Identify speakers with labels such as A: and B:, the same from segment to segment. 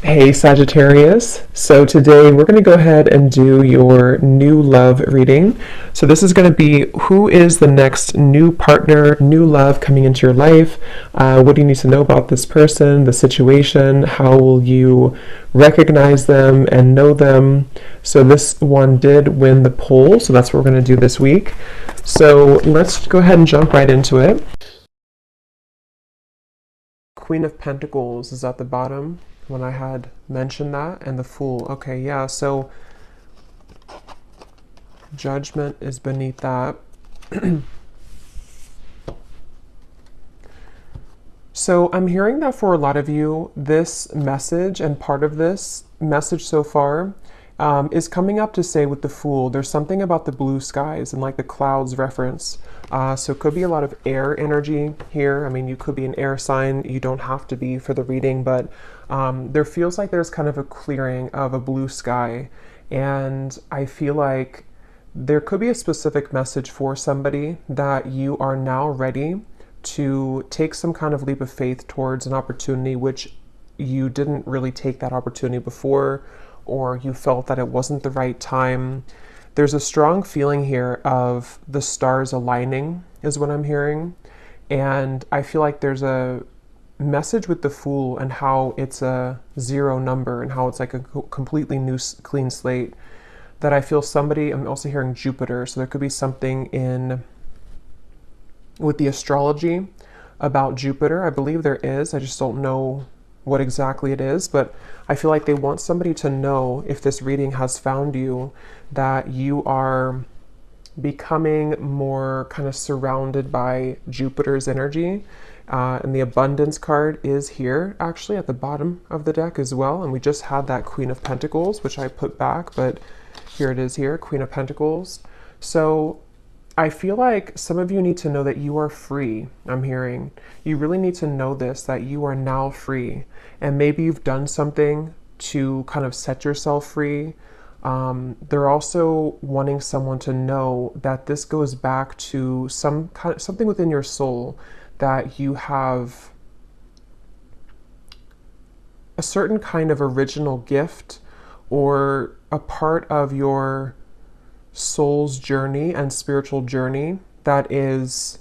A: Hey Sagittarius, so today we're going to go ahead and do your new love reading. So this is going to be who is the next new partner, new love coming into your life. What do you need to know about this person, the situation? How will you recognize them and know them? So this one did win the poll, so that's what we're going to do this week. So let's go ahead and jump right into it. Queen of Pentacles is at the bottom when I had mentioned that, and the Fool. Okay, yeah, so Judgment is beneath that. So I'm hearing that for a lot of you, this message and part of this message so far is coming up to say with the Fool, there's something about the blue skies and like the clouds reference. So it could be a lot of air energy here. I mean, you could be an air sign. You don't have to be for the reading, but there feels like there's kind of a clearing of a blue sky. And I feel like there could be a specific message for somebody that you are now ready to take some kind of leap of faith towards an opportunity which you didn't really take that opportunity before, or you felt that it wasn't the right time. There's a strong feeling here of the stars aligning is what I'm hearing. And I feel like there's a message with the Fool and how it's a zero number and how it's like a completely new clean slate that I feel somebody, I'm also hearing Jupiter. So there could be something in with the astrology about Jupiter. I believe there is. I just don't know what exactly it is, but I feel like they want somebody to know, if this reading has found you, that you are becoming more kind of surrounded by Jupiter's energy. And the abundance card is here actually at the bottom of the deck as well. And we just had that Queen of Pentacles, which I put back, but here it is here, Queen of Pentacles. So I feel like some of you need to know that you are free. I'm hearing you really need to know this, that you are now free. And maybe you've done something to kind of set yourself free. They're also wanting someone to know that this goes back to something within your soul, that you have a certain kind of original gift or a part of your soul's journey and spiritual journey that is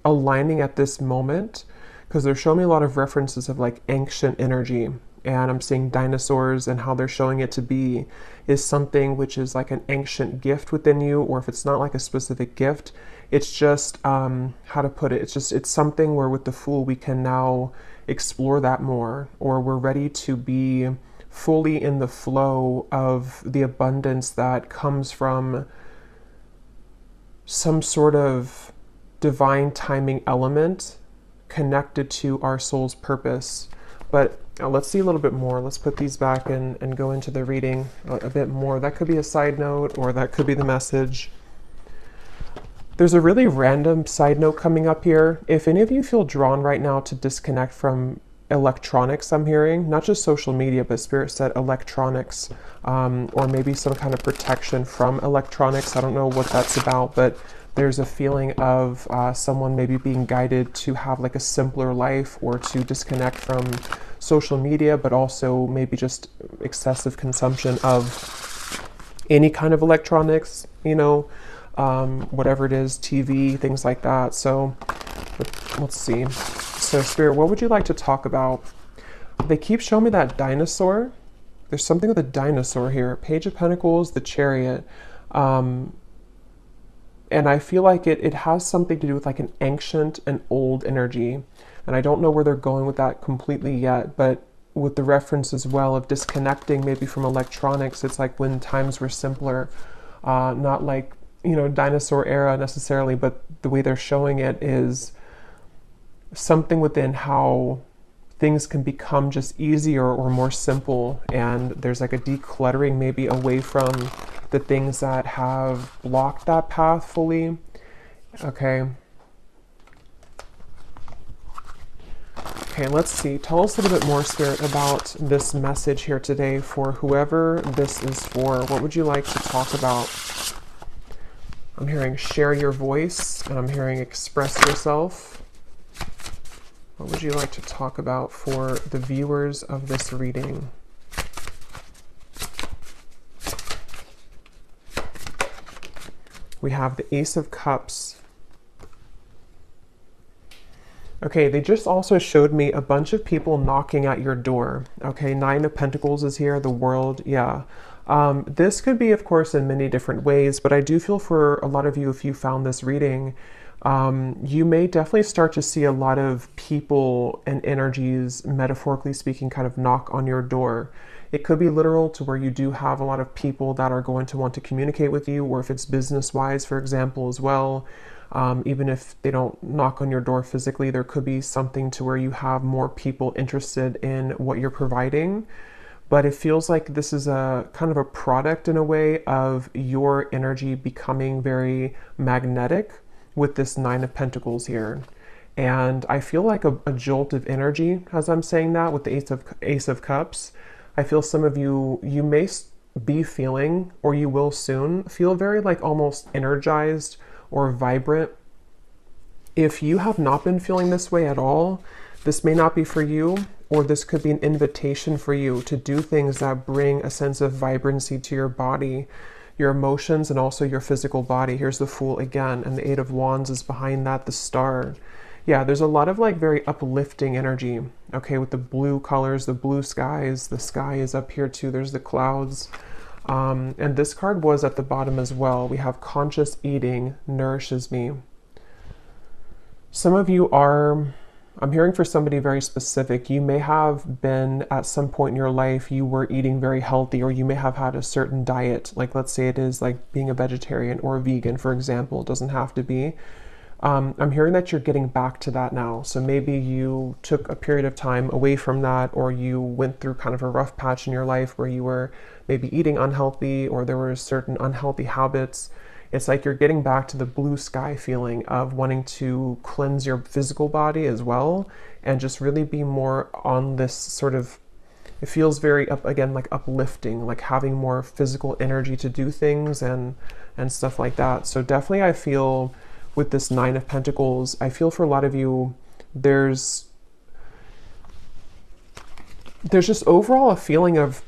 A: aligning at this moment, because they're showing me a lot of references of like ancient energy, and I'm seeing dinosaurs, and how they're showing it to be is something which is like an ancient gift within you, or if it's not like a specific gift, it's just how to put it, it's something where with the Fool we can now explore that more, or we're ready to be fully in the flow of the abundance that comes from some sort of divine timing element connected to our soul's purpose. But let's see a little bit more. Let's put these back and go into the reading a bit more. That could be a side note, or that could be the message. There's a really random side note coming up here. If any of you feel drawn right now to disconnect from electronics, I'm hearing, not just social media, but Spirit said electronics, or maybe some kind of protection from electronics. I don't know what that's about, but there's a feeling of someone maybe being guided to have like a simpler life, or to disconnect from social media, but also maybe just excessive consumption of any kind of electronics, you know, whatever it is, TV, things like that. So let's see. So Spirit, what would you like to talk about? They keep showing me that dinosaur. There's something with a dinosaur here. Page of Pentacles, the Chariot. And I feel like it has something to do with like an ancient and old energy. And I don't know where they're going with that completely yet, but with the reference as well of disconnecting maybe from electronics, it's like when times were simpler, not like, you know, dinosaur era necessarily, but the way they're showing it is something within how things can become just easier or more simple, and there's like a decluttering maybe away from the things that have blocked that path fully. Okay, let's see. Tell us a little bit more, Spirit, about this message here today for whoever this is for. What would you like to talk about? I'm hearing share your voice, and I'm hearing express yourself. What would you like to talk about for the viewers of this reading? We have the Ace of Cups. Okay, they just also showed me a bunch of people knocking at your door. Okay, Nine of Pentacles is here, the World, yeah. This could be, of course, in many different ways, but I do feel for a lot of you, if you found this reading, you may definitely start to see a lot of people and energies, metaphorically speaking, kind of knock on your door. It could be literal to where you do have a lot of people that are going to want to communicate with you, or if it's business-wise, for example, as well. Even if they don't knock on your door physically, there could be something to where you have more people interested in what you're providing. But it feels like this is a kind of a product in a way of your energy becoming very magnetic with this Nine of Pentacles here. And I feel like a jolt of energy as I'm saying that with the Ace of Cups. I feel some of you may be feeling, or you will soon feel, very like almost energized or vibrant. If you have not been feeling this way at all, this may not be for you, or this could be an invitation for you to do things that bring a sense of vibrancy to your body, your emotions, and also your physical body. Here's the Fool again, and the Eight of Wands is behind that, the Star. Yeah, there's a lot of like very uplifting energy, okay, with the blue colors, the blue skies, the sky is up here too, there's the clouds. And this card was at the bottom as well. We have conscious eating nourishes me. Some of you are, I'm hearing for somebody very specific, you may have been at some point in your life, you were eating very healthy, or you may have had a certain diet, like let's say it is like being a vegetarian or a vegan, for example. It doesn't have to be. I'm hearing that you're getting back to that now. So maybe you took a period of time away from that, or you went through kind of a rough patch in your life where you were maybe eating unhealthy, or there were certain unhealthy habits. It's like you're getting back to the blue sky feeling of wanting to cleanse your physical body as well, and just really be more on this sort of, it feels very again, like uplifting, like having more physical energy to do things and stuff like that. So definitely I feel with this Nine of Pentacles, I feel for a lot of you, there's just overall a feeling of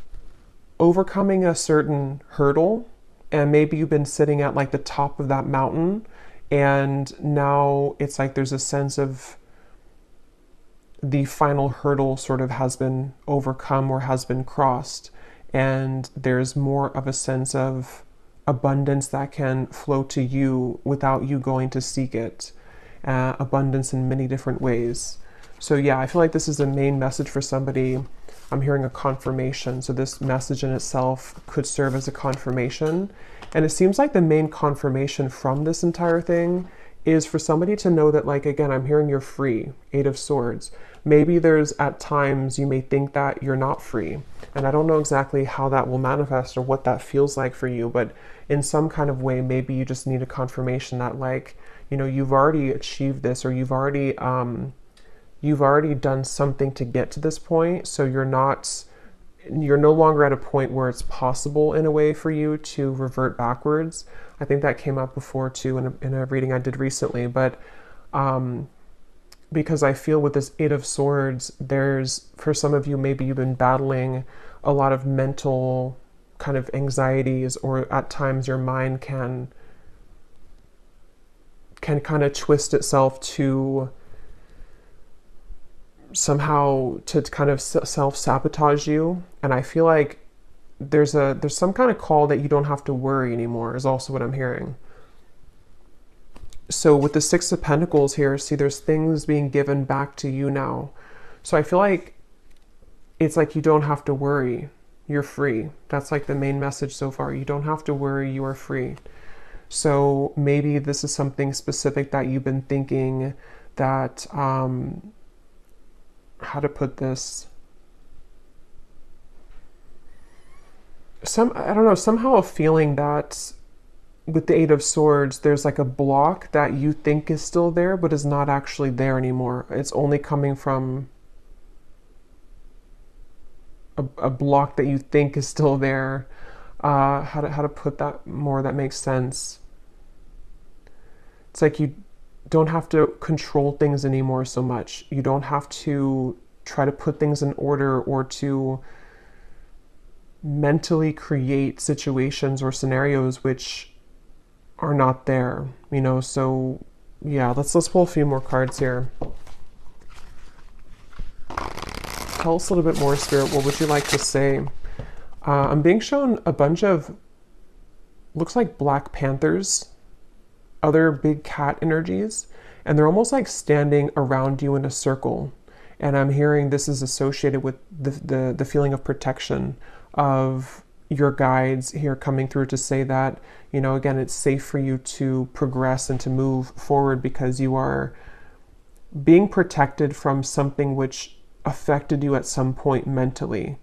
A: overcoming a certain hurdle, and maybe you've been sitting at like the top of that mountain, and now it's like there's a sense of the final hurdle sort of has been overcome or has been crossed, and there's more of a sense of abundance that can flow to you without you going to seek it. Abundance in many different ways. So yeah, I feel like this is the main message for somebody. I'm hearing a confirmation. So this message in itself could serve as a confirmation. And it seems like the main confirmation from this entire thing is for somebody to know that, like, again, I'm hearing you're free. Eight of Swords. Maybe there's at times you may think that you're not free. And I don't know exactly how that will manifest or what that feels like for you, but in some kind of way, maybe you just need a confirmation that, like, you know, you've already achieved this, or you've already done something to get to this point. So you're no longer at a point where it's possible in a way for you to revert backwards. I think that came up before too in a reading I did recently, but because I feel with this Eight of Swords, there's, for some of you, maybe you've been battling a lot of mental kind of anxieties, or at times your mind can kind of twist itself to somehow to kind of self-sabotage you. And I feel like there's some kind of call that you don't have to worry anymore, is also what I'm hearing. So with the Six of Pentacles here, see, there's things being given back to you now. So I feel like it's like you don't have to worry. You're free. That's like the main message so far. You don't have to worry. You are free. So maybe this is something specific that you've been thinking that, how to put this? I don't know, somehow a feeling that with the Eight of Swords, there's like a block that you think is still there, but is not actually there anymore. It's only coming from a block that you think is still there. How to put that more that makes sense? It's like you don't have to control things anymore so much. You don't have to try to put things in order, or to mentally create situations or scenarios which are not there, so yeah, let's pull a few more cards here. Tell us a little bit more, Spirit. What would you like to say? I'm being shown a bunch of, looks like Black Panthers, other big cat energies, and they're almost like standing around you in a circle. And I'm hearing this is associated with the feeling of protection of your guides here coming through to say that, again, it's safe for you to progress and to move forward because you are being protected from something which affected you at some point mentally,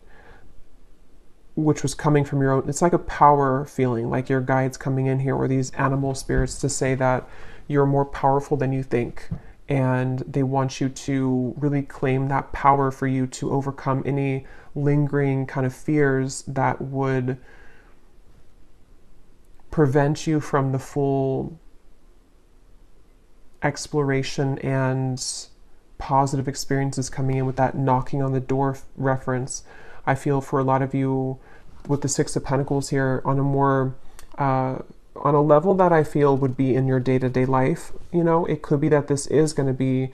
A: which was coming from your own. It's like a power feeling, like your guides coming in here, or these animal spirits, to say that you're more powerful than you think. And they want you to really claim that power for you to overcome any lingering kind of fears that would prevent you from the full exploration and positive experiences coming in with that knocking on the door reference. I feel for a lot of you with the Six of Pentacles here on a more, on a level that I feel would be in your day-to-day life. It could be that this is going to be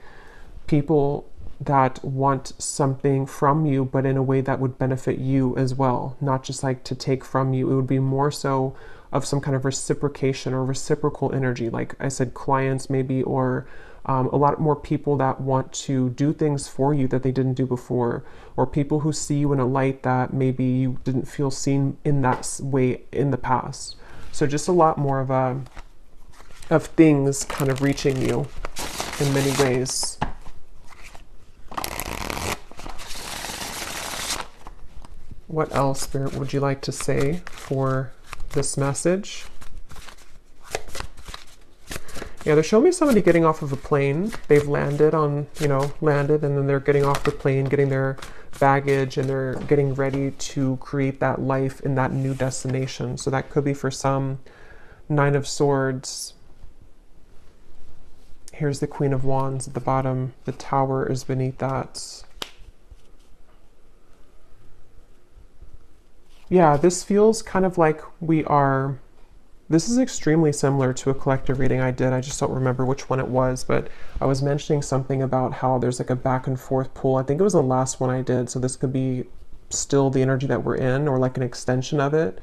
A: people that want something from you, but in a way that would benefit you as well, not just like to take from you. It would be more so of some kind of reciprocation or reciprocal energy. Like I said, clients maybe, or a lot more people that want to do things for you that they didn't do before, or people who see you in a light that maybe you didn't feel seen in that way in the past. So just a lot more of things kind of reaching you in many ways. What else, Spirit, would you like to say for this message? Yeah, they're showing me somebody getting off of a plane. They've landed and then they're getting off the plane, getting their baggage, and they're getting ready to create that life in that new destination. So that could be for some Nine of Swords. Here's the Queen of Wands at the bottom. The Tower is beneath that. Yeah, this feels kind of like this is extremely similar to a collective reading I did. I just don't remember which one it was, but I was mentioning something about how there's like a back and forth pull. I think it was the last one I did, so this could be still the energy that we're in, or like an extension of it.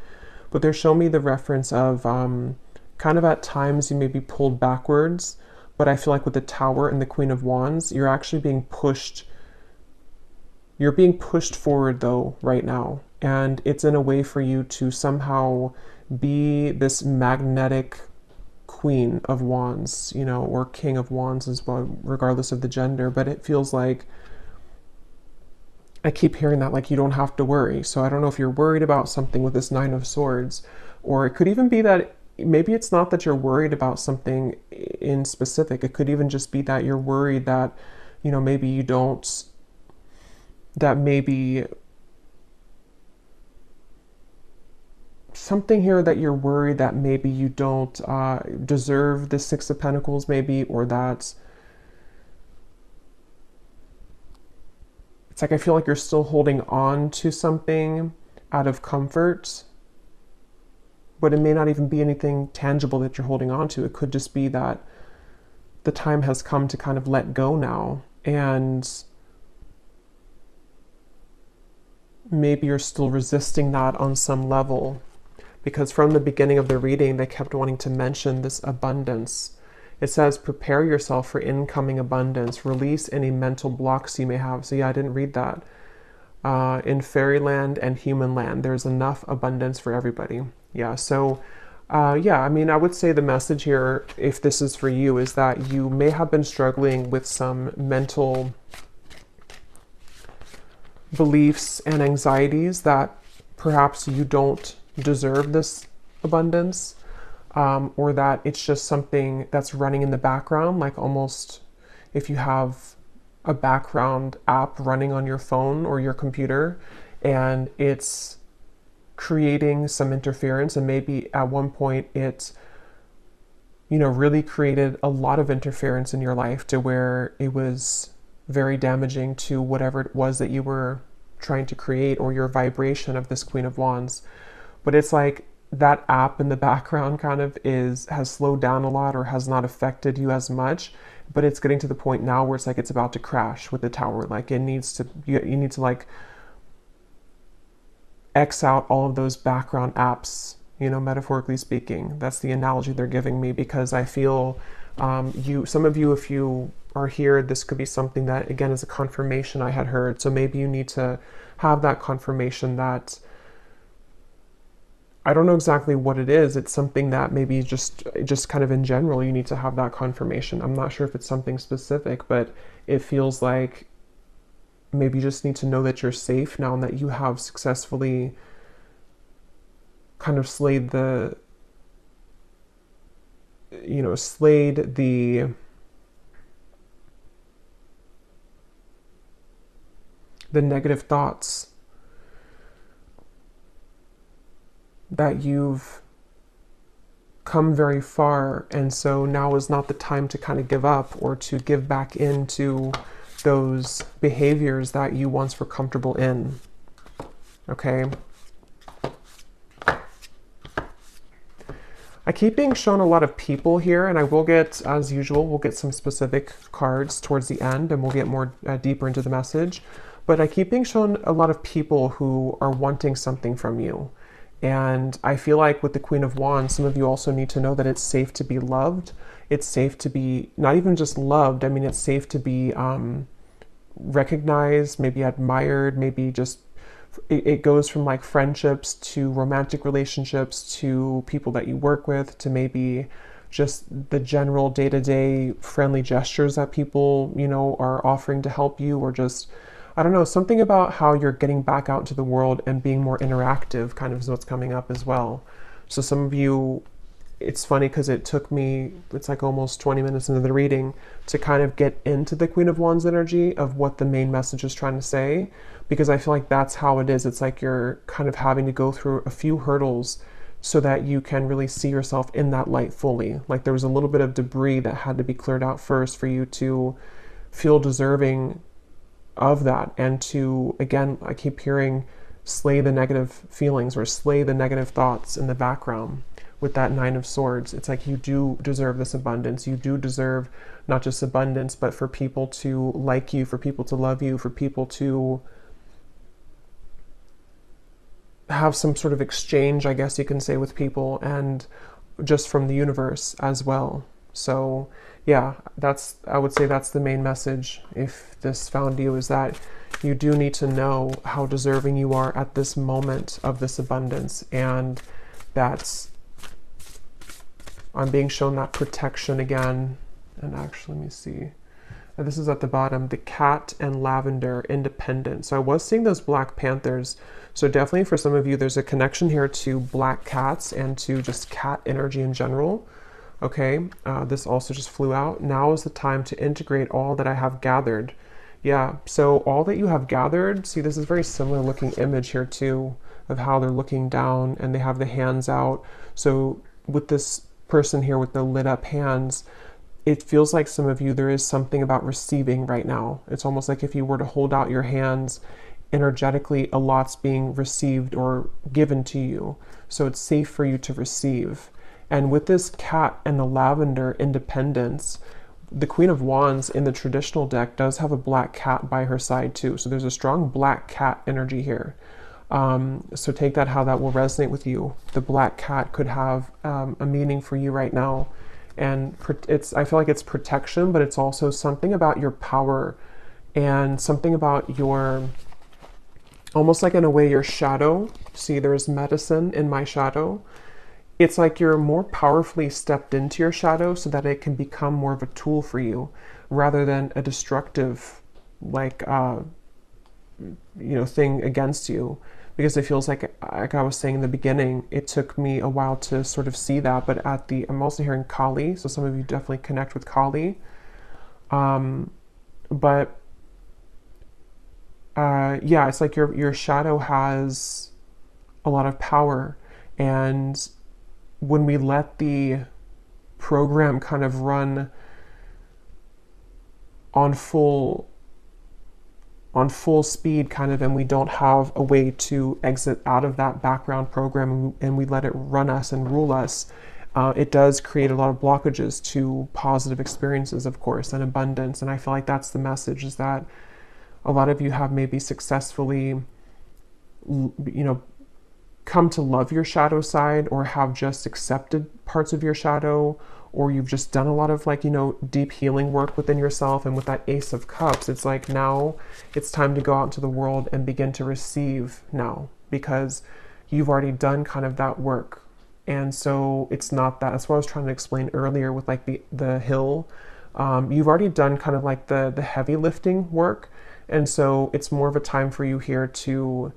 A: But they're showing me the reference of kind of at times you may be pulled backwards, but I feel like with the Tower and the Queen of Wands, you're actually being pushed. You're being pushed forward though right now. And it's in a way for you to somehow be this magnetic Queen of Wands, or King of Wands as well, regardless of the gender. But it feels like, I keep hearing that, like, you don't have to worry. So I don't know if you're worried about something with this Nine of Swords, or it could even be that maybe it's not that you're worried about something in specific. It could even just be that you're worried that, maybe you don't, that maybe something here that you're worried that maybe you don't deserve the Six of Pentacles, maybe, or that it's like I feel like you're still holding on to something out of comfort, but it may not even be anything tangible that you're holding on to. It could just be that the time has come to kind of let go now, and maybe you're still resisting that on some level. Because from the beginning of the reading, they kept wanting to mention this abundance. It says, prepare yourself for incoming abundance. Release any mental blocks you may have. So yeah, I didn't read that. In fairyland and human land, there's enough abundance for everybody. Yeah, so yeah, I mean, I would say the message here, if this is for you, is that you may have been struggling with some mental beliefs and anxieties that perhaps you don't deserve this abundance, or that it's just something that's running in the background, like almost if you have a background app running on your phone or your computer and it's creating some interference, and maybe at one point it really created a lot of interference in your life to where it was very damaging to whatever it was that you were trying to create, or your vibration of this Queen of Wands. But it's like that app in the background kind of has slowed down a lot or has not affected you as much, but it's getting to the point now where it's like it's about to crash with the tower. Like it needs to, you need to like X out all of those background apps, you know, metaphorically speaking. That's the analogy they're giving me, because I feel some of you, if you are here, this could be something that, again, is a confirmation I had heard. So maybe you need to have that confirmation that, I don't know exactly what it is. It's something that maybe just kind of in general, you need to have that confirmation. I'm not sure if it's something specific, but it feels like maybe you just need to know that you're safe now and that you have successfully kind of slayed the negative thoughts, that you've come very far, and so now is not the time to kind of give up or to give back into those behaviors that you once were comfortable in. Okay? I keep being shown a lot of people here, and I will get, as usual, we'll get some specific cards towards the end, and we'll get more deeper into the message. But I keep being shown a lot of people who are wanting something from you. And I feel like with the Queen of Wands, some of you also need to know that it's safe to be loved. It's safe to be not even just loved. I mean, it's safe to be recognized, maybe admired, maybe just, it goes from like friendships to romantic relationships to people that you work with to maybe just the general day-to-day friendly gestures that people, you know, are offering to help you, or just, I don't know, something about how you're getting back out into the world and being more interactive kind of is what's coming up as well. So some of you, it's funny because it took me, it's like almost 20 minutes into the reading to kind of get into the Queen of Wands energy of what the main message is trying to say, because I feel like that's how it is. It's like you're kind of having to go through a few hurdles so that you can really see yourself in that light fully. Like there was a little bit of debris that had to be cleared out first for you to feel deserving of that, and to, again, I keep hearing, slay the negative feelings or slay the negative thoughts in the background with that Nine of Swords. It's like you do deserve this abundance. You do deserve not just abundance, but for people to like you, for people to love you, for people to have some sort of exchange, I guess you can say, with people, and just from the universe as well. So yeah, I would say that's the main message, if this found you, is that you do need to know how deserving you are at this moment of this abundance. And that's, I'm being shown that protection again. And actually, let me see. This is at the bottom, the cat and lavender, independent. So I was seeing those Black Panthers. So definitely for some of you, there's a connection here to black cats and to just cat energy in general. Okay, this also just flew out. Now is the time to integrate all that I have gathered. Yeah, so all that you have gathered, see, this is very similar looking image here too, of how they're looking down and they have the hands out. So with this person here with the lit up hands, it feels like some of you, there is something about receiving right now. It's almost like if you were to hold out your hands, energetically, a lot's being received or given to you. So it's safe for you to receive. And with this cat and the lavender independence, the Queen of Wands in the traditional deck does have a black cat by her side too. So there's a strong black cat energy here. So take that how that will resonate with you. The black cat could have a meaning for you right now. And I feel like it's protection, but it's also something about your power and something about your, almost like in a way, your shadow. See, there's medicine in my shadow. It's like you're more powerfully stepped into your shadow so that it can become more of a tool for you rather than a destructive, like, thing against you. Because it feels like I was saying in the beginning, it took me a while to sort of see that, but I'm also hearing Kali, so some of you definitely connect with Kali. Yeah, it's like your shadow has a lot of power, and when we let the program kind of run on full on full speed kind of, and we don't have a way to exit out of that background program, and we let it run us and rule us, it does create a lot of blockages to positive experiences, of course, and abundance. And I feel like that's the message, is that a lot of you have maybe successfully, come to love your shadow side, or have just accepted parts of your shadow, or you've just done a lot of deep healing work within yourself. And with that Ace of Cups, it's like now it's time to go out into the world and begin to receive now, because you've already done kind of that work. And so it's not that, that's what I was trying to explain earlier with like the hill. You've already done kind of like the heavy lifting work. And so it's more of a time for you here to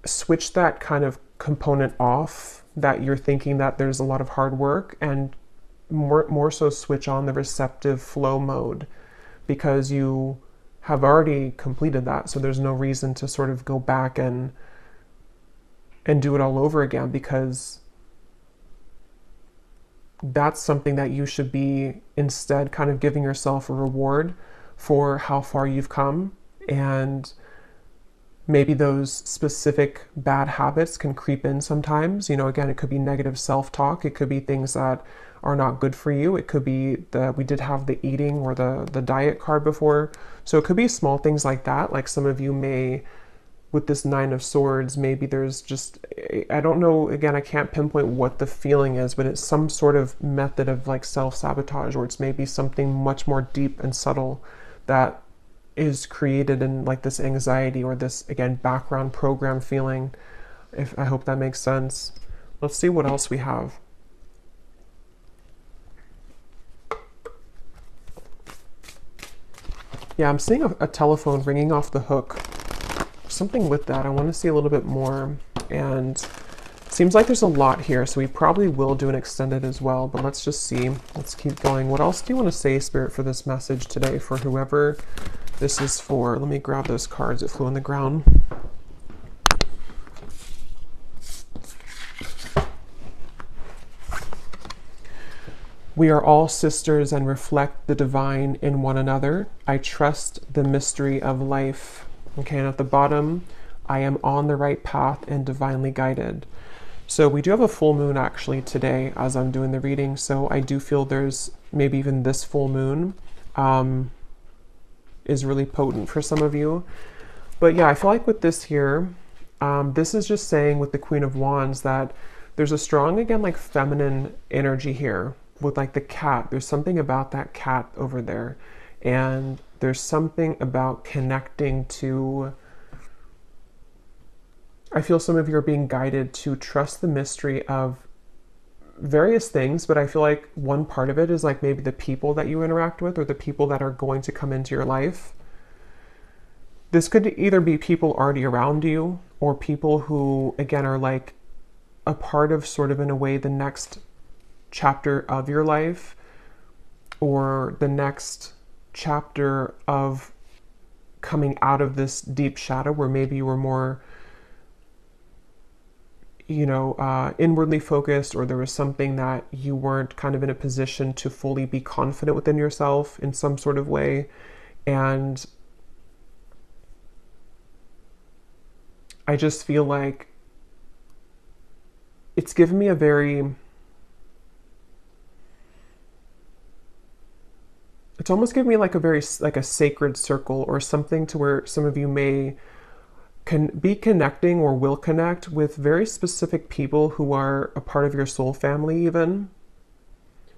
A: switch that kind of component off, that you're thinking that there's a lot of hard work, and more so switch on the receptive flow mode, because you have already completed that. So there's no reason to sort of go back and do it all over again, because that's something that you should be instead kind of giving yourself a reward for how far you've come. And maybe those specific bad habits can creep in sometimes. Again, it could be negative self-talk. It could be things that are not good for you. It could be we did have the eating or the diet card before. So it could be small things like that. Like some of you may, with this Nine of Swords, maybe there's just, I don't know, again, I can't pinpoint what the feeling is, but it's some sort of method of like self-sabotage, or it's maybe something much more deep and subtle that is created in like this anxiety, or this, again, background program feeling. I hope that makes sense. Let's see what else we have. Yeah, I'm seeing a telephone ringing off the hook. Something with that. I want to see a little bit more, and it seems like there's a lot here, so we probably will do an extended as well, but let's just see. Let's keep going. What else do you want to say, Spirit, for this message today, for whoever this is for? Let me grab those cards that flew on the ground. We are all sisters and reflect the divine in one another. I trust the mystery of life. Okay, and at the bottom, I am on the right path and divinely guided. So we do have a full moon actually today as I'm doing the reading. So I do feel there's maybe even this full moon is really potent for some of you. But yeah, I feel like with this here, this is just saying with the Queen of Wands that there's a strong, again, like feminine energy here with like the cat. There's something about that cat over there. And there's something about connecting to, I feel some of you are being guided to trust the mystery of various things, but I feel like one part of it is like maybe the people that you interact with, or the people that are going to come into your life. This could either be people already around you, or people who, again, are like a part of sort of, in a way, the next chapter of your life, or the next chapter of coming out of this deep shadow, where maybe you were more inwardly focused, or there was something that you weren't kind of in a position to fully be confident within yourself in some sort of way. And I just feel like it's given me a very, it's almost given me like a very, like a sacred circle or something, to where some of you may can be connecting or will connect with very specific people who are a part of your soul family even.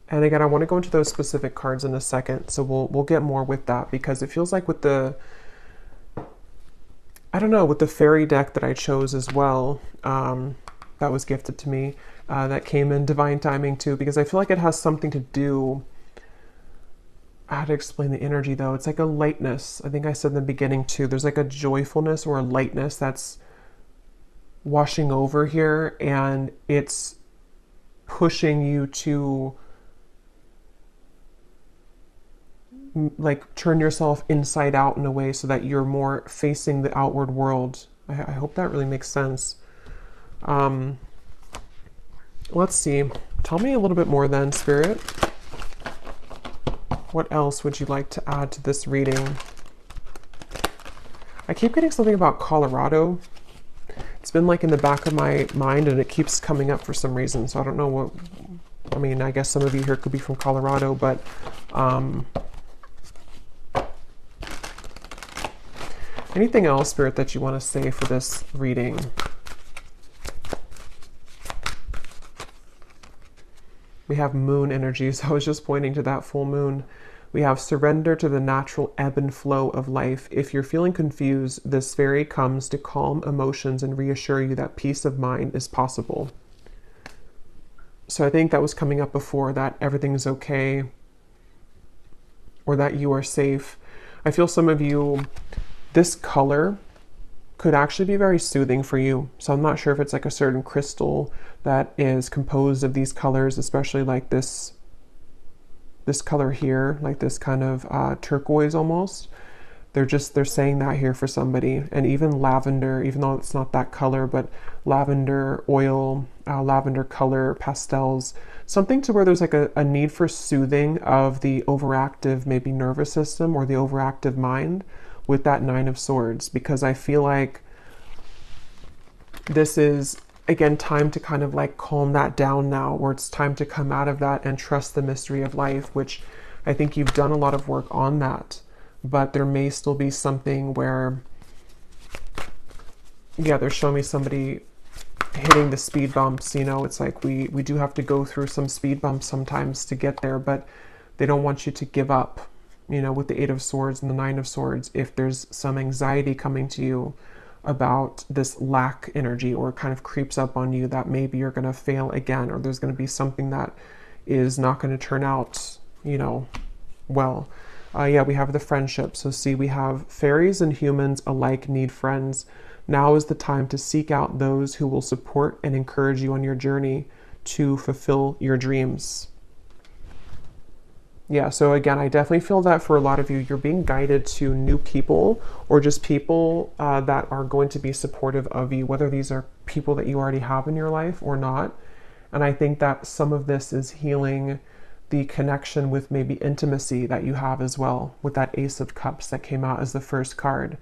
A: And again, I want to go into those specific cards in a second, so we'll get more with that, because it feels like with the, I don't know, with the fairy deck that I chose as well, that was gifted to me, that came in divine timing too, because I feel like it has something to do, how to explain the energy though. It's like a lightness. I think I said in the beginning too, there's like a joyfulness or a lightness that's washing over here, and it's pushing you to like turn yourself inside out in a way, so that you're more facing the outward world. I hope that really makes sense. Let's see. Tell me a little bit more then, Spirit. What else would you like to add to this reading? I keep getting something about Colorado. It's been like in the back of my mind and it keeps coming up for some reason. So I don't know what, I mean, I guess some of you here could be from Colorado, but anything else, Spirit, that you want to say for this reading? We have moon energies. I was just pointing to that full moon. We have surrender to the natural ebb and flow of life. If you're feeling confused, this fairy comes to calm emotions and reassure you that peace of mind is possible. So I think that was coming up before, that everything is okay or that you are safe. I feel some of you, this color could actually be very soothing for you. So I'm not sure if it's like a certain crystal that is composed of these colors, especially like this color here, like this kind of turquoise almost. They're saying that here for somebody. And even lavender, even though it's not that color, but lavender oil, lavender color, pastels, something to where there's like a need for soothing of the overactive, maybe nervous system or the overactive mind with that Nine of Swords, because I feel like this is, again, time to kind of like calm that down now, where it's time to come out of that and trust the mystery of life, which I think you've done a lot of work on that. But there may still be something where, yeah, they're showing me somebody hitting the speed bumps. You know, it's like we do have to go through some speed bumps sometimes to get there, but they don't want you to give up, you know, with the Eight of Swords and the Nine of Swords. If there's some anxiety coming to you about this lack energy, or kind of creeps up on you that maybe you're going to fail again, or there's going to be something that is not going to turn out, you know, well. Yeah, we have the friendship. So see, we have fairies and humans alike need friends. Now is the time to seek out those who will support and encourage you on your journey to fulfill your dreams. Yeah, so again, I definitely feel that for a lot of you, you're being guided to new people, or just people that are going to be supportive of you, whether these are people that you already have in your life or not. And I think that some of this is healing the connection with maybe intimacy that you have as well, with that Ace of Cups that came out as the first card.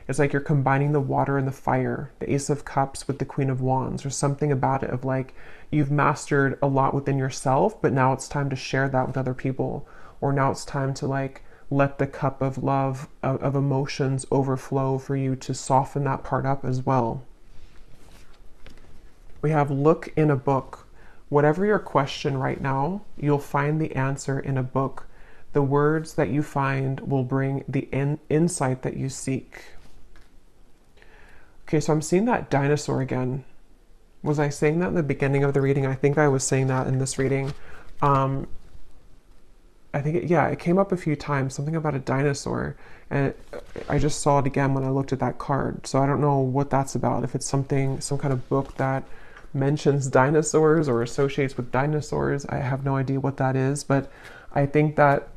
A: It's like you're combining the water and the fire, the Ace of Cups with the Queen of Wands, or something about it of like, you've mastered a lot within yourself, but now it's time to share that with other people. Or now it's time to like let the cup of love, of emotions overflow for you to soften that part up as well. We have look in a book. Whatever your question right now, you'll find the answer in a book. The words that you find will bring the insight that you seek. Okay, so I'm seeing that dinosaur again. Was I saying that in the beginning of the reading? I think I was saying that in this reading. I think, it came up a few times, something about a dinosaur. And I just saw it again when I looked at that card. So I don't know what that's about. If it's some kind of book that mentions dinosaurs or associates with dinosaurs, I have no idea what that is. But I think that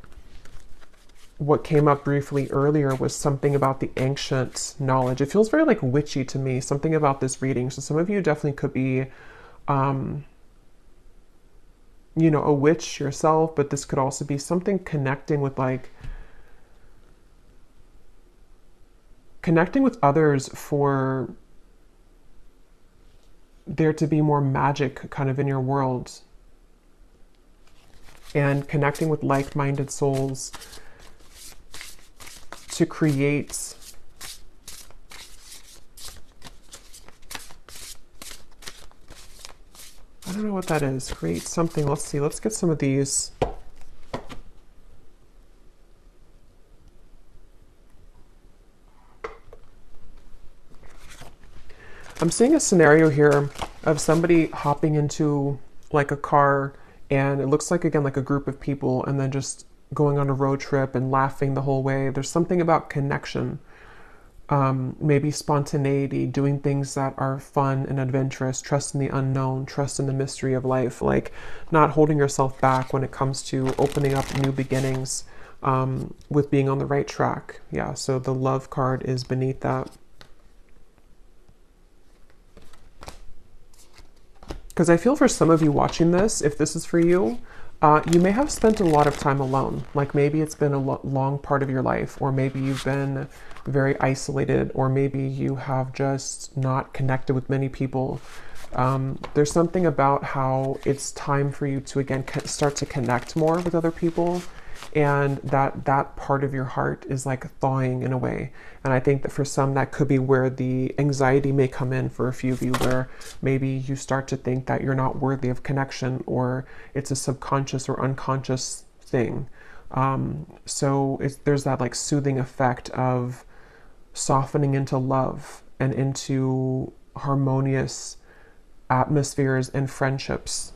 A: what came up briefly earlier was something about the ancient knowledge. It feels very like witchy to me, something about this reading. So some of you definitely could be, you know, a witch yourself, but this could also be something connecting with others for there to be more magic kind of in your world, and connecting with like-minded souls to create I don't know what that is. Create something. Let's see. Let's get some of these. I'm seeing a scenario here of somebody hopping into like a car, and it looks like, again, like a group of people, and then just going on a road trip and laughing the whole way. There's something about connection. Maybe spontaneity, doing things that are fun and adventurous, trust in the unknown, trust in the mystery of life, like not holding yourself back when it comes to opening up new beginnings, with being on the right track. Yeah, so the love card is beneath that. Because I feel for some of you watching this, if this is for you, You may have spent a lot of time alone. Like maybe it's been a long part of your life, or maybe you've been very isolated, or maybe you have just not connected with many people. There's something about how it's time for you to again start to connect more with other people, and that part of your heart is like thawing in a way. And I think that for some that could be where the anxiety may come in for a few of you, where maybe you start to think that you're not worthy of connection, or it's a subconscious or unconscious thing. So there's that like soothing effect of softening into love and into harmonious atmospheres and friendships.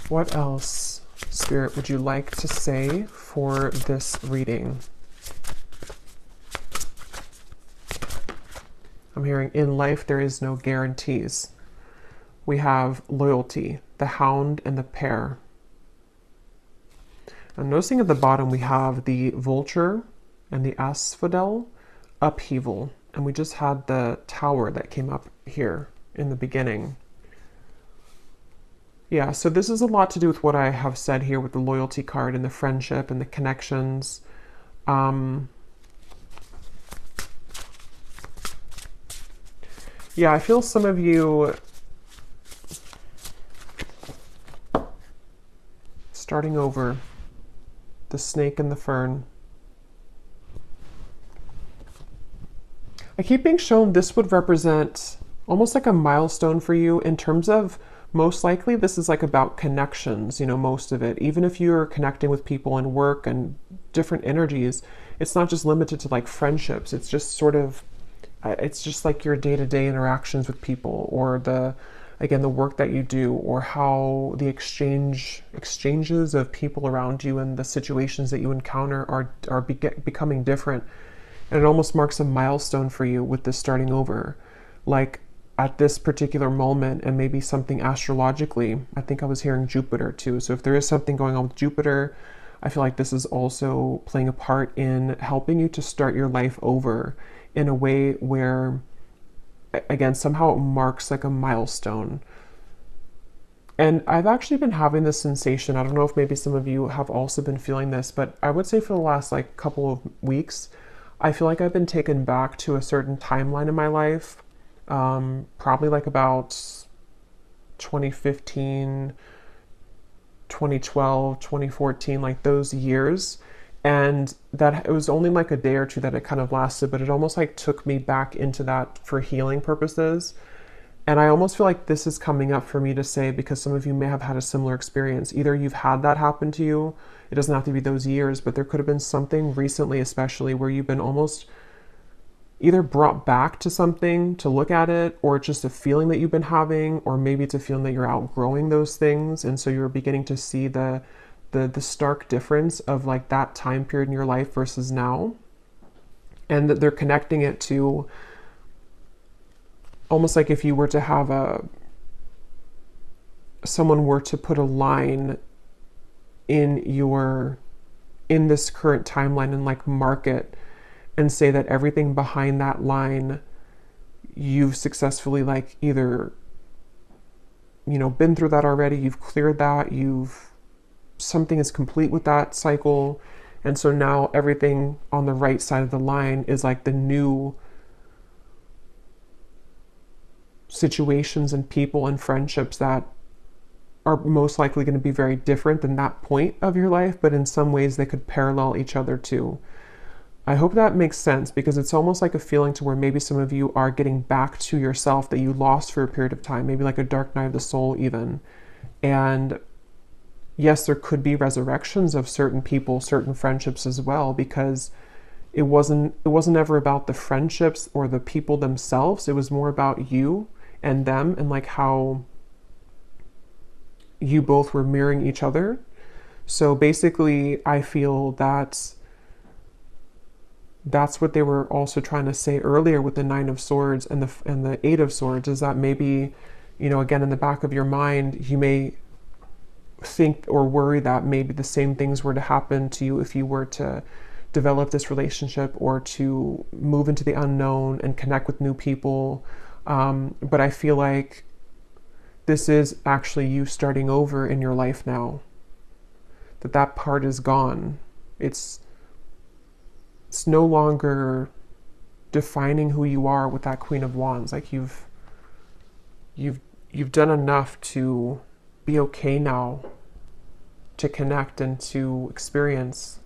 A: What else, Spirit, would you like to say for this reading? I'm hearing, in life there is no guarantees. We have loyalty, the hound and the pair. I'm noticing at the bottom we have the vulture and the asphodel, upheaval. And we just had the tower that came up here in the beginning. Yeah, so this is a lot to do with what I have said here with the loyalty card and the friendship and the connections. Yeah, I feel some of you starting over, the snake and the fern. I keep being shown this would represent almost like a milestone for you in terms of, most likely this is like about connections, you know, most of it. Even if you're connecting with people in work and different energies, it's not just limited to like friendships. It's just sort of, it's just like your day-to-day interactions with people, or the work that you do, or how the exchanges of people around you and the situations that you encounter are becoming different. And it almost marks a milestone for you with this starting over. Like, at this particular moment, and maybe something astrologically, I think I was hearing Jupiter too. So if there is something going on with Jupiter, I feel like this is also playing a part in helping you to start your life over in a way where, again, somehow it marks like a milestone. And I've actually been having this sensation, I don't know if maybe some of you have also been feeling this, but I would say for the last like couple of weeks, I feel like I've been taken back to a certain timeline in my life. Probably like about 2015, 2012, 2014, like those years. And that it was only like a day or two that it kind of lasted, but it almost like took me back into that for healing purposes. And I almost feel like this is coming up for me to say, because some of you may have had a similar experience. Either you've had that happen to you, it doesn't have to be those years, but there could have been something recently, especially where you've been almost either brought back to something to look at it, or it's just a feeling that you've been having, or maybe it's a feeling that you're outgrowing those things. And so you're beginning to see the stark difference of like that time period in your life versus now. And that they're connecting it to almost like if you were to have someone were to put a line in this current timeline and like mark it and say that everything behind that line, you've successfully like either, you know, been through that already, you've cleared that, something is complete with that cycle. And so now everything on the right side of the line is like the new situations and people and friendships that are most likely going to be very different than that point of your life, but in some ways they could parallel each other too. I hope that makes sense, because it's almost like a feeling to where maybe some of you are getting back to yourself that you lost for a period of time, maybe like a dark night of the soul even. And yes, there could be resurrections of certain people, certain friendships as well, because it wasn't ever about the friendships or the people themselves. It was more about you and them, and like how you both were mirroring each other. So basically, I feel that's what they were also trying to say earlier with the Nine of Swords and the Eight of Swords, is that maybe, you know, again, in the back of your mind, you may think or worry that maybe the same things were to happen to you if you were to develop this relationship or to move into the unknown and connect with new people. But I feel like this is actually you starting over in your life now. That part is gone. It's no longer defining who you are with that Queen of Wands. Like you've done enough to be okay now, to connect and to experience.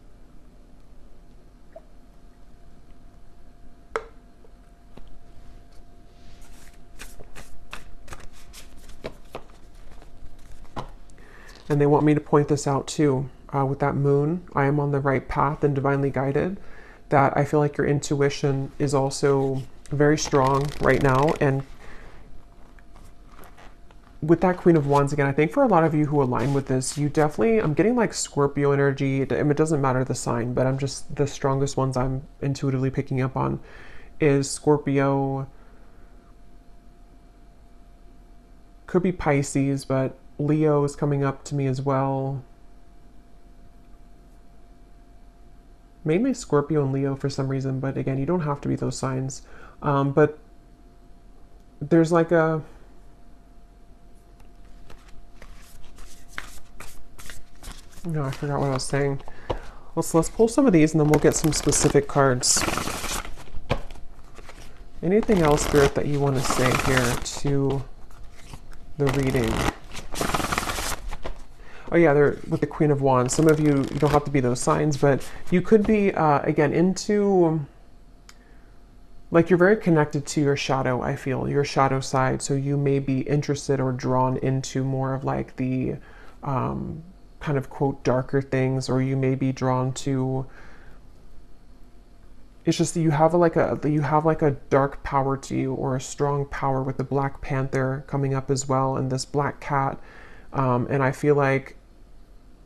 A: And they want me to point this out too. With that moon, I am on the right path and divinely guided. That I feel like your intuition is also very strong right now. And with that Queen of Wands, again, I think for a lot of you who align with this, you definitely, I'm getting like Scorpio energy. It doesn't matter the sign, but I'm just, the strongest ones I'm intuitively picking up on is Scorpio. Could be Pisces, but Leo is coming up to me as well. Mainly Scorpio and Leo for some reason, but again, you don't have to be those signs. But there's like a... No, I forgot what I was saying. Let's pull some of these and then we'll get some specific cards. Anything else, Spirit, that you want to say here to the reading? Oh yeah, they're with the Queen of Wands. Some of you don't have to be those signs, but you could be, again, into, like you're very connected to your shadow, I feel, your shadow side. So you may be interested or drawn into more of like the kind of quote darker things, or you may be drawn to, it's just that you have like a dark power to you, or a strong power with the Black Panther coming up as well, and this black cat. And I feel like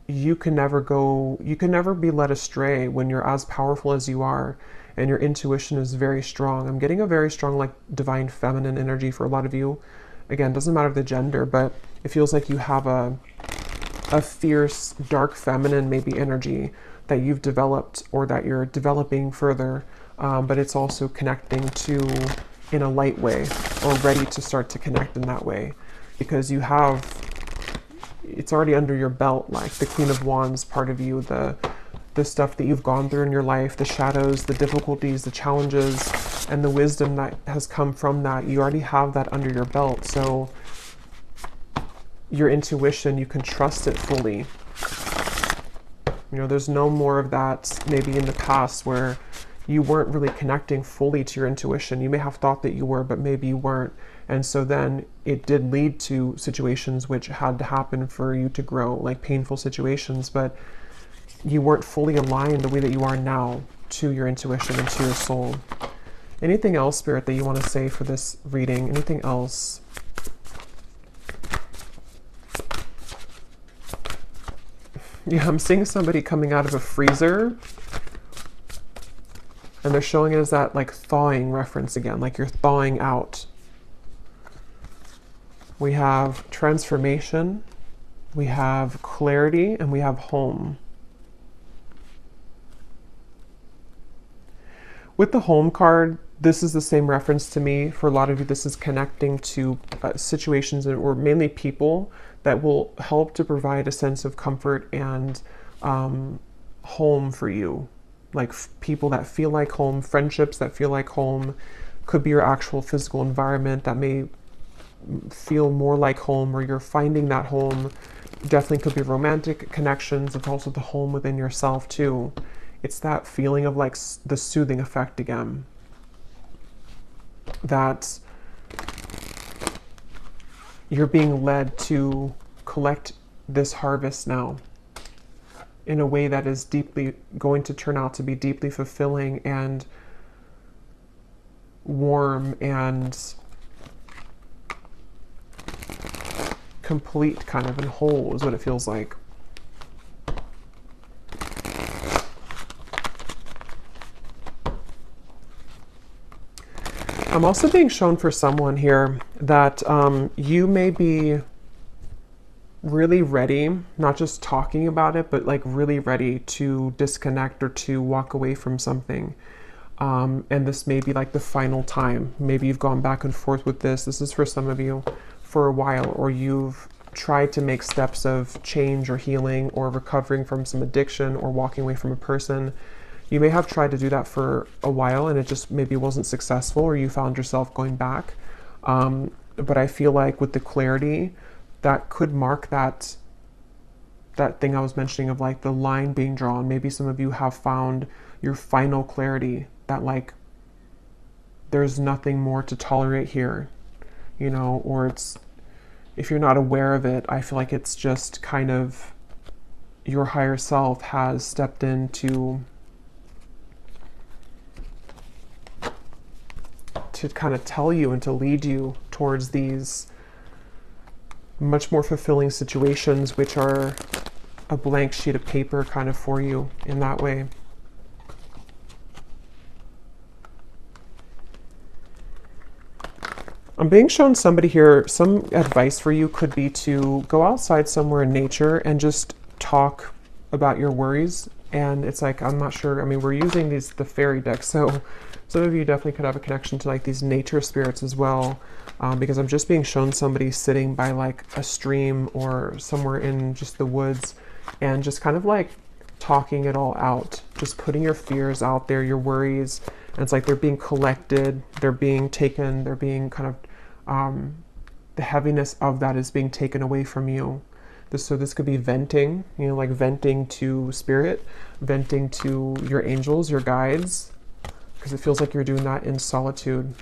A: you can never be led astray when you're as powerful as you are and your intuition is very strong. I'm getting a very strong like divine feminine energy for a lot of you. Again, doesn't matter the gender, but it feels like you have a fierce, dark feminine maybe energy that you've developed or that you're developing further. But it's also connecting to in a light way, or ready to start to connect in that way, because you have, it's already under your belt, like the Queen of Wands part of you, the stuff that you've gone through in your life, the shadows, the difficulties, the challenges, and the wisdom that has come from that. You already have that under your belt. So your intuition, you can trust it fully. You know, there's no more of that maybe in the past where you weren't really connecting fully to your intuition. You may have thought that you were, but maybe you weren't. And so then it did lead to situations which had to happen for you to grow, like painful situations, but you weren't fully aligned the way that you are now to your intuition and to your soul. Anything else, Spirit, that you want to say for this reading? Anything else? Yeah, I'm seeing somebody coming out of a freezer, and they're showing it as that like thawing reference again, like you're thawing out. We have transformation, we have clarity, and we have home. With the home card, this is the same reference to me. For a lot of you, this is connecting to situations or mainly people that will help to provide a sense of comfort and home for you. Like people that feel like home, friendships that feel like home, could be your actual physical environment that may feel more like home, or you're finding that home. Definitely could be romantic connections. It's also the home within yourself too. It's that feeling of like the soothing effect again. That you're being led to collect this harvest now in a way that is deeply going to turn out to be deeply fulfilling and warm and complete, kind of, and whole is what it feels like. I'm also being shown for someone here that you may be really ready, not just talking about it, but like really ready to disconnect or to walk away from something. And this may be like the final time. Maybe you've gone back and forth with this. This is for some of you for a while, or you've tried to make steps of change or healing or recovering from some addiction or walking away from a person. You may have tried to do that for a while and it just maybe wasn't successful, or you found yourself going back. But I feel like with the clarity, that could mark that thing I was mentioning of like the line being drawn. Maybe some of you have found your final clarity that like there's nothing more to tolerate here, you know, or it's, if you're not aware of it, I feel like it's just kind of your higher self has stepped in to kind of tell you and to lead you towards these much more fulfilling situations, which are a blank sheet of paper kind of for you in that way. I'm being shown somebody here, some advice for you could be to go outside somewhere in nature and just talk about your worries. And it's like, I'm not sure, I mean, we're using the fairy deck, so some of you definitely could have a connection to like these nature spirits as well, because I'm just being shown somebody sitting by like a stream or somewhere in just the woods and just kind of like talking it all out, just putting your fears out there, your worries, and it's like they're being collected, they're being taken, they're being kind of, the heaviness of that is being taken away from you. So this could be venting, you know, like venting to spirit, venting to your angels, your guides, because it feels like you're doing that in solitude.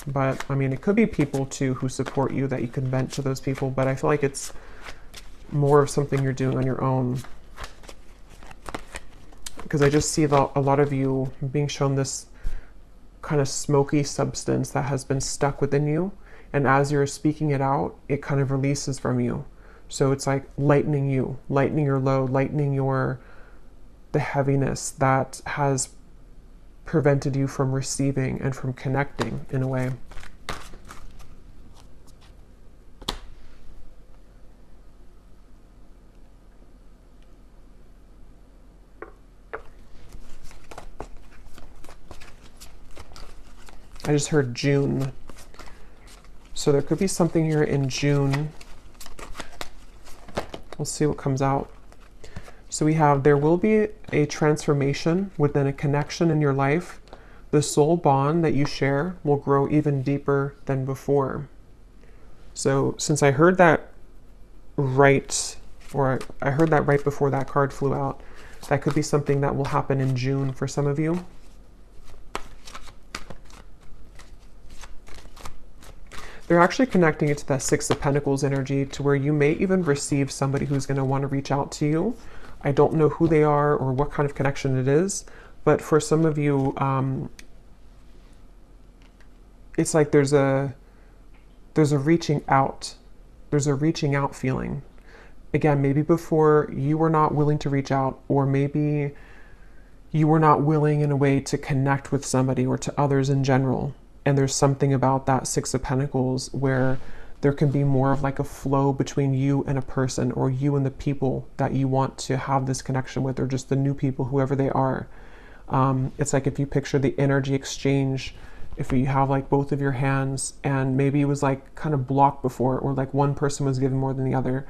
A: But I mean, it could be people too who support you that you can vent to those people, but I feel like it's more of something you're doing on your own. Because I just see a lot of you being shown this kind of smoky substance that has been stuck within you. And as you're speaking it out, it kind of releases from you. So it's like lightening you, lightening your load, lightening the heaviness that has prevented you from receiving and from connecting in a way. I just heard June. So there could be something here in June. We'll see what comes out. So we have, there will be a transformation within a connection in your life. The soul bond that you share will grow even deeper than before. So since I heard that right, or I heard that right before that card flew out, that could be something that will happen in June for some of you. They're actually connecting it to that Six of Pentacles energy, to where you may even receive somebody who's going to want to reach out to you. I don't know who they are or what kind of connection it is, but for some of you, it's like there's a reaching out. There's a reaching out feeling. Again, maybe before you were not willing to reach out, or maybe you were not willing in a way to connect with somebody or to others in general. And there's something about that Six of Pentacles where there can be more of like a flow between you and a person, or you and the people that you want to have this connection with, or just the new people, whoever they are. It's like if you picture the energy exchange, if you have like both of your hands and maybe it was like kind of blocked before, or like one person was given more than the other,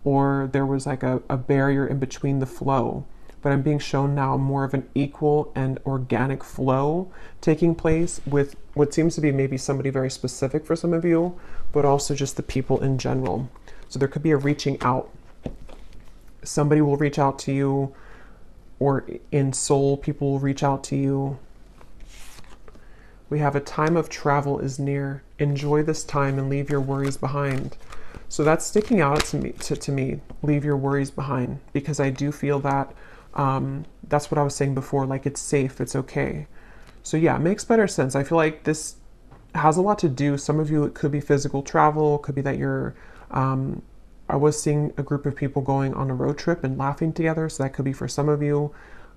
A: or there was like a barrier in between the flow. But I'm being shown now more of an equal and organic flow taking place with what seems to be maybe somebody very specific for some of you, but also just the people in general. So there could be a reaching out. Somebody will reach out to you, or in soul, people will reach out to you. We have a time of travel is near. Enjoy this time and leave your worries behind. So that's sticking out to me, leave your worries behind, because I do feel that that's what I was saying before, like it's safe, it's okay. So yeah, it makes better sense. I feel like this has a lot to do, some of you, it could be physical travel, it could be that you're, I was seeing a group of people going on a road trip and laughing together, so that could be for some of you,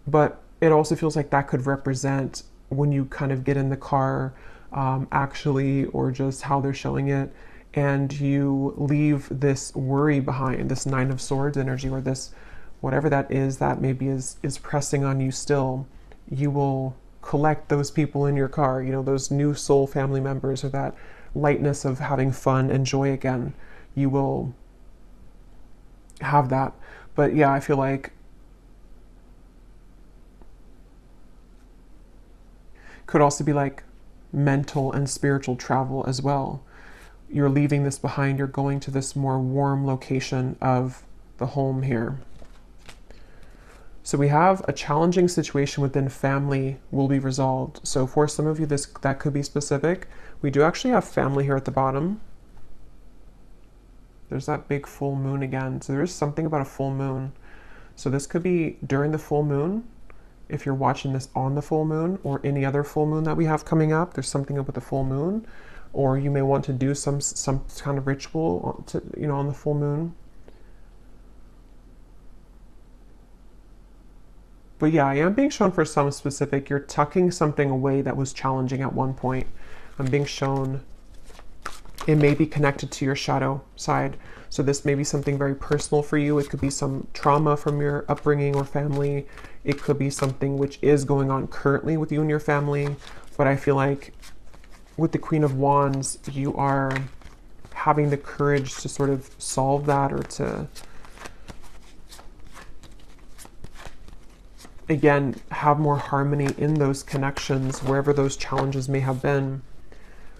A: but it also feels like that could represent when you kind of get in the car, actually, or just how they're showing it. and you leave this worry behind, this Nine of Swords energy, or this whatever that is that maybe is pressing on you still, you will collect those people in your car, you know, those new soul family members, or that lightness of having fun and joy again. You will have that. But yeah, I feel like could also be like mental and spiritual travel as well. You're leaving this behind, you're going to this more warm location of the home here. So we have a challenging situation within family will be resolved. So for some of you, that could be specific. We do actually have family here at the bottom. There's that big full moon again. So there is something about a full moon. So this could be during the full moon. If you're watching this on the full moon, or any other full moon that we have coming up, there's something up with the full moon. Or you may want to do some kind of ritual to, you know, on the full moon. But yeah, I am being shown for some specific, you're tucking something away that was challenging at one point. I'm being shown it may be connected to your shadow side. So this may be something very personal for you. It could be some trauma from your upbringing or family. It could be something which is going on currently with you and your family. But I feel like with the Queen of Wands, you are having the courage to sort of solve that, or to, again, have more harmony in those connections, wherever those challenges may have been.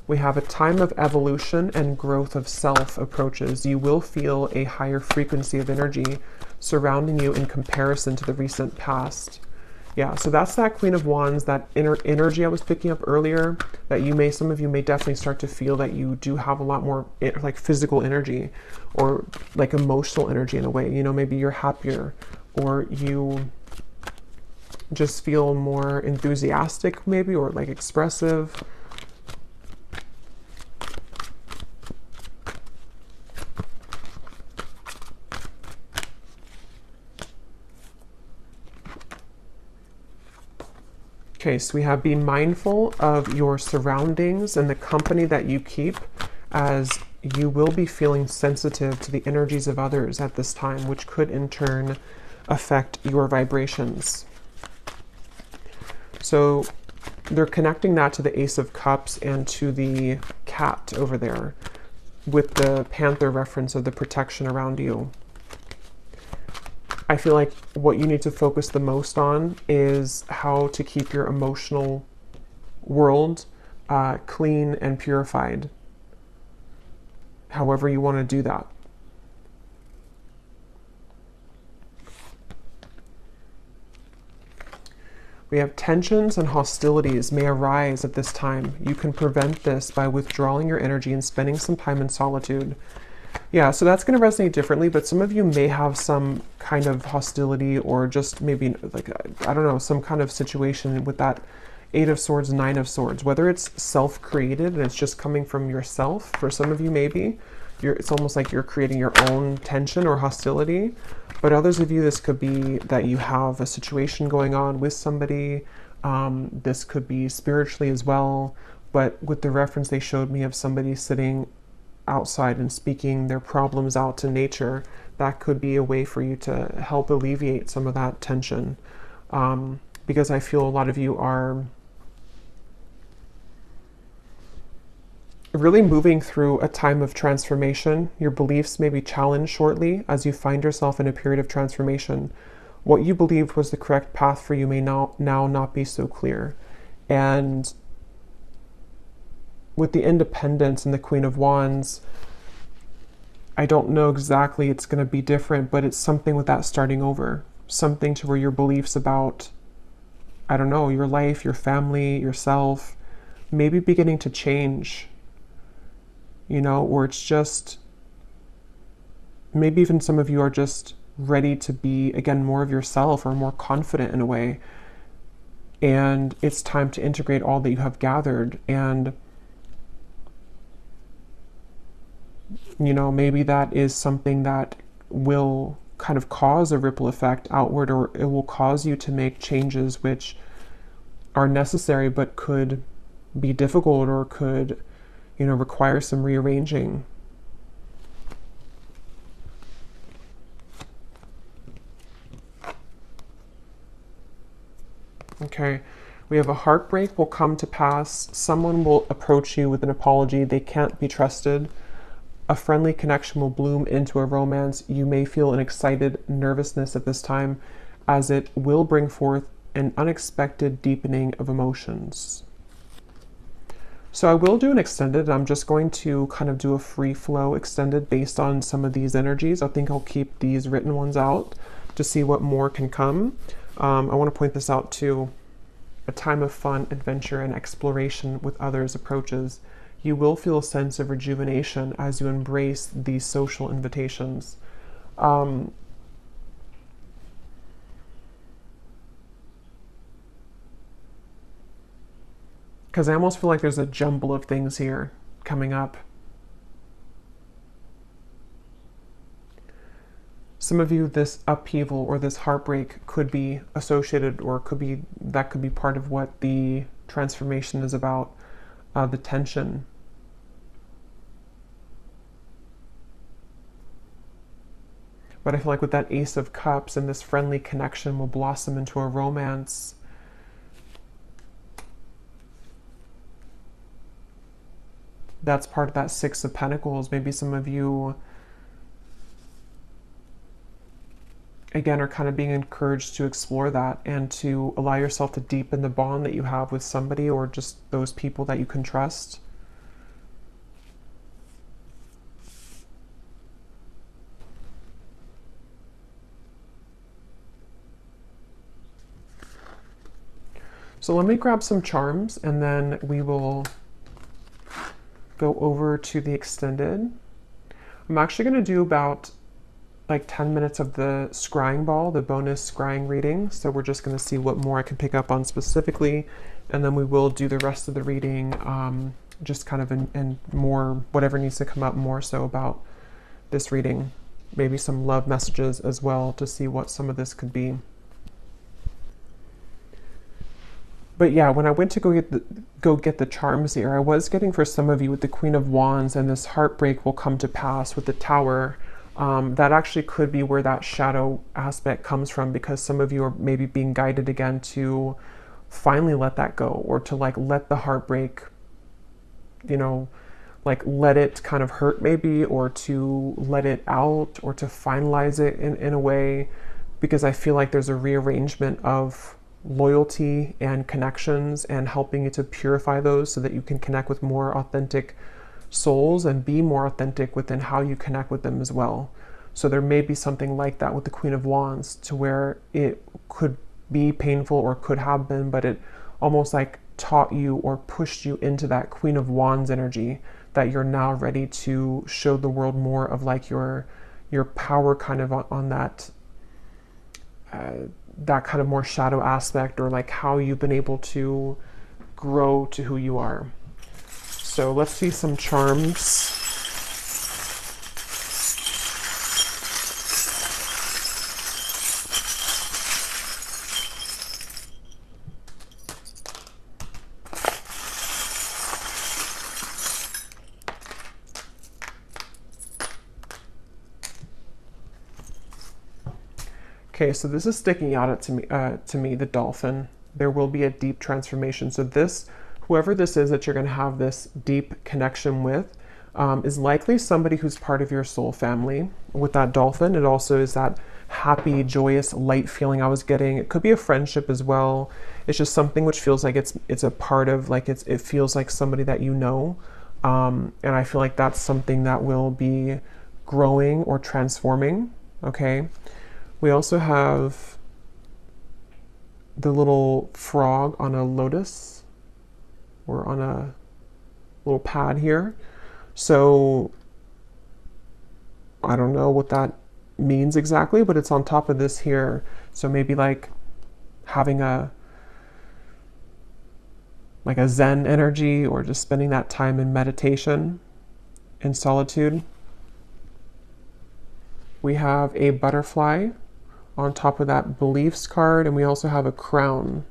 A: We have a time of evolution and growth of self approaches. You will feel a higher frequency of energy surrounding you in comparison to the recent past. Yeah, so that's that Queen of Wands, that inner energy I was picking up earlier, that some of you may definitely start to feel that you do have a lot more like physical energy, or like emotional energy in a way. You know, maybe you're happier, or you just feel more enthusiastic maybe, or like expressive. Okay, so we have be mindful of your surroundings and the company that you keep, as you will be feeling sensitive to the energies of others at this time, which could in turn affect your vibrations. So they're connecting that to the Ace of Cups and to the cat over there, with the panther reference of the protection around you. I feel like what you need to focus the most on is how to keep your emotional world clean and purified, however you want to do that. We have tensions and hostilities may arise at this time. You can prevent this by withdrawing your energy and spending some time in solitude. Yeah, so that's going to resonate differently, but some of you may have some kind of hostility, or just maybe like, I don't know, some kind of situation with that Eight of Swords, Nine of Swords, whether it's self-created and it's just coming from yourself. For some of you, maybe it's almost like you're creating your own tension or hostility. But others of you, this could be that you have a situation going on with somebody. This could be spiritually as well. But with the reference they showed me of somebody sitting outside and speaking their problems out to nature, that could be a way for you to help alleviate some of that tension. Because I feel a lot of you are really moving through a time of transformation. Your beliefs may be challenged shortly as you find yourself in a period of transformation. What you believed was the correct path for you may now not be so clear. And with the Independence and the Queen of Wands, I don't know exactly, it's going to be different, but it's something with that starting over. Something to where your beliefs about, I don't know, your life, your family, yourself, maybe beginning to change. You know, or it's just, maybe even some of you are just ready to be, again, more of yourself, or more confident in a way. And it's time to integrate all that you have gathered. And, you know, maybe that is something that will kind of cause a ripple effect outward, or it will cause you to make changes which are necessary but could be difficult, or could, you know, require some rearranging. Okay. We have a heartbreak will come to pass. Someone will approach you with an apology. They can't be trusted. A friendly connection will bloom into a romance. You may feel an excited nervousness at this time, as it will bring forth an unexpected deepening of emotions. So I will do an extended. I'm just going to kind of do a free flow extended based on some of these energies. I think I'll keep these written ones out to see what more can come. I want to point this out too. A time of fun, adventure, and exploration with others approaches. You will feel a sense of rejuvenation as you embrace these social invitations. Because I almost feel like there's a jumble of things here coming up. Some of you, this upheaval or this heartbreak could be associated, or could be part of what the transformation is about, the tension. But I feel like with that Ace of Cups and this friendly connection will blossom into a romance. That's part of that Six of Pentacles. Maybe some of you, again, are kind of being encouraged to explore that and to allow yourself to deepen the bond that you have with somebody, or just those people that you can trust. So let me grab some charms and then we will go over to the extended. I'm actually going to do about like 10 minutes of the scrying ball, the bonus scrying reading. So we're just going to see what more I can pick up on specifically. And then we will do the rest of the reading, just kind of in more, whatever needs to come up more so about this reading. Maybe some love messages as well to see what some of this could be. But yeah, when I went to go get the charms here, I was getting for some of you with the Queen of Wands and this heartbreak will come to pass with the Tower. That actually could be where that shadow aspect comes from, because some of you are maybe being guided again to finally let that go, or to like let the heartbreak, you know, like let it kind of hurt maybe, or to let it out, or to finalize it in a way, because I feel like there's a rearrangement of loyalty and connections and helping you to purify those so that you can connect with more authentic souls and be more authentic within how you connect with them as well. So there may be something like that with the Queen of Wands, to where it could be painful or could have been, but it almost like taught you or pushed you into that Queen of Wands energy, that you're now ready to show the world more of like your power kind of on that that kind of more shadow aspect, or like how you've been able to grow to who you are. So let's see some charms. Okay, so this is sticking out to me, the dolphin. There will be a deep transformation. So this, whoever this is that you're going to have this deep connection with, is likely somebody who's part of your soul family. With that dolphin, it also is that happy, joyous, light feeling I was getting. It could be a friendship as well. It's just something which feels like it's a part of, like it feels like somebody that you know. And I feel like that's something that will be growing or transforming, okay? We also have the little frog on a lotus, or on a little pad here. So I don't know what that means exactly, but it's on top of this here. So maybe like having a Zen energy, or just spending that time in meditation, in solitude. We have a butterfly on top of that beliefs card, and we also have a crown.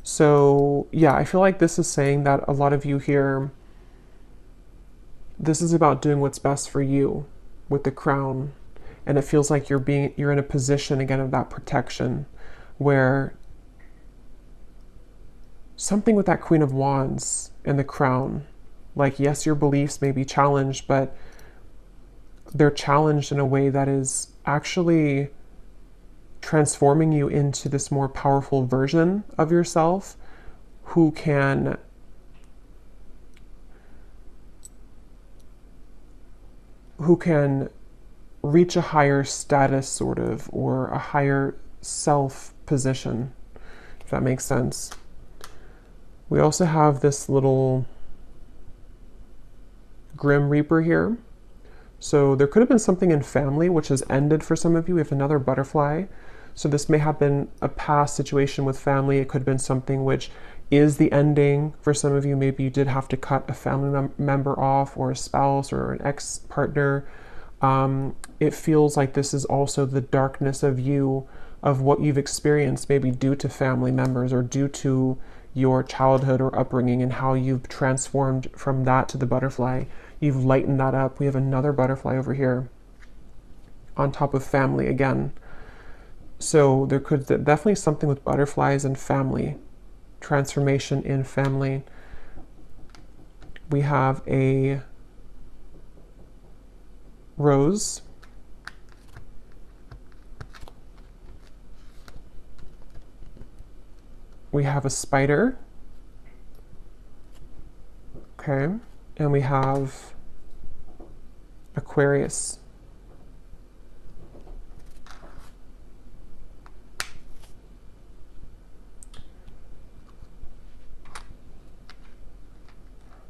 A: So yeah, I feel like this is saying that a lot of you here, this is about doing what's best for you with the crown. And it feels like you're in a position again of that protection, where something with that Queen of Wands and the crown. Like, yes, your beliefs may be challenged, but they're challenged in a way that is actually transforming you into this more powerful version of yourself who can reach a higher status, sort of, or a higher self position, if that makes sense. We also have this little Grim Reaper here. So there could have been something in family which has ended for some of you. We have another butterfly. So this may have been a past situation with family. It could have been something which is the ending for some of you. Maybe you did have to cut a family member off, or a spouse or an ex-partner. It feels like this is also the darkness of you, of what you've experienced, maybe due to family members or due to your childhood or upbringing, and how you've transformed from that to the butterfly. You've lightened that up. We have another butterfly over here on top of family again. So there could definitely something with butterflies and family, transformation in family. We have a rose. We have a spider. Okay. And we have Aquarius.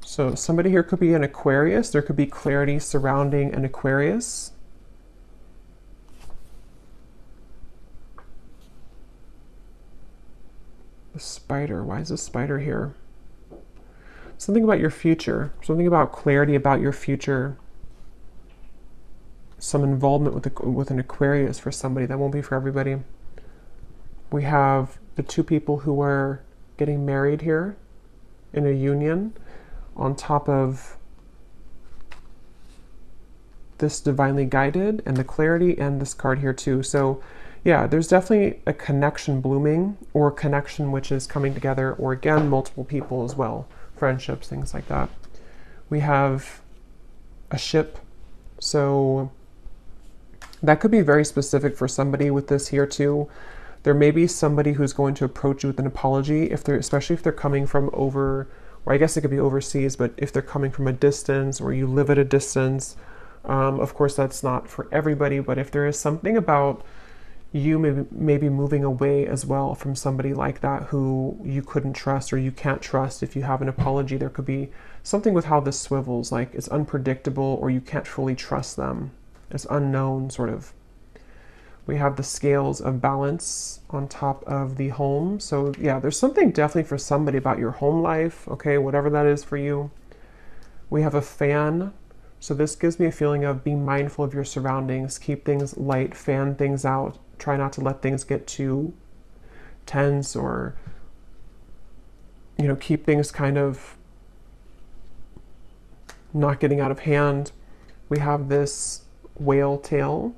A: So somebody here could be an Aquarius. There could be clarity surrounding an Aquarius. The spider. Why is the spider here? Something about your future. Something about clarity about your future. Some involvement with an Aquarius for somebody. That won't be for everybody. We have the two people who are getting married here in a union, on top of this divinely guided and the clarity, and this card here too. So yeah, there's definitely a connection blooming, or a connection which is coming together, or again, multiple people as well, friendships, things like that. We have a ship. So that could be very specific for somebody with this here too. There may be somebody who's going to approach you with an apology, especially if they're coming from over, or I guess it could be overseas, but if they're coming from a distance, or you live at a distance. Of course, that's not for everybody, but if there is something about you maybe moving away as well from somebody like that who you couldn't trust, or you can't trust, if you have an apology, there could be something with how this swivels, like it's unpredictable, or you can't fully trust them. It's unknown, sort of. We have the scales of balance on top of the home. So yeah, there's something definitely for somebody about your home life, okay, whatever that is for you. We have a fan. So this gives me a feeling of being mindful of your surroundings, keep things light, fan things out, try not to let things get too tense, or, keep things kind of not getting out of hand. We have this whale tail.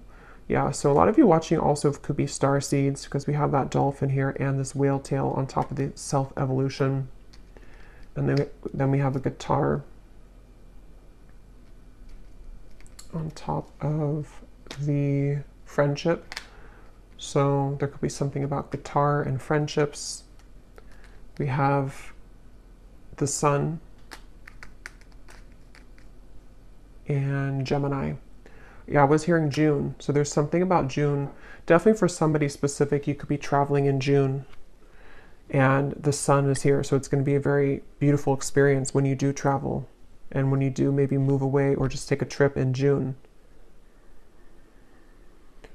A: Yeah, so a lot of you watching also could be star seeds, because we have that dolphin here and this whale tail on top of the self-evolution. And then we have a guitar on top of the friendship. So there could be something about guitar and friendships. We have the sun and Gemini. Yeah, I was hearing June. So there's something about June. Definitely for somebody specific, you could be traveling in June. And the sun is here. So it's going to be a very beautiful experience when you do travel. And when you do maybe move away or just take a trip in June.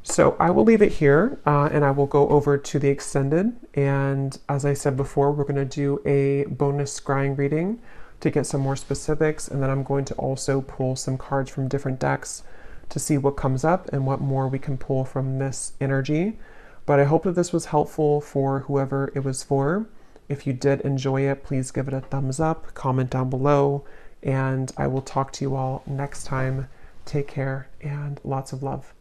A: So I will leave it here, and I will go over to the extended. And as I said before, we're going to do a bonus scrying reading to get some more specifics. And then I'm going to also pull some cards from different decks to see what comes up and what more we can pull from this energy. But I hope that this was helpful for whoever it was for. If you did enjoy it, please give it a thumbs up, comment down below, and I will talk to you all next time. Take care and lots of love.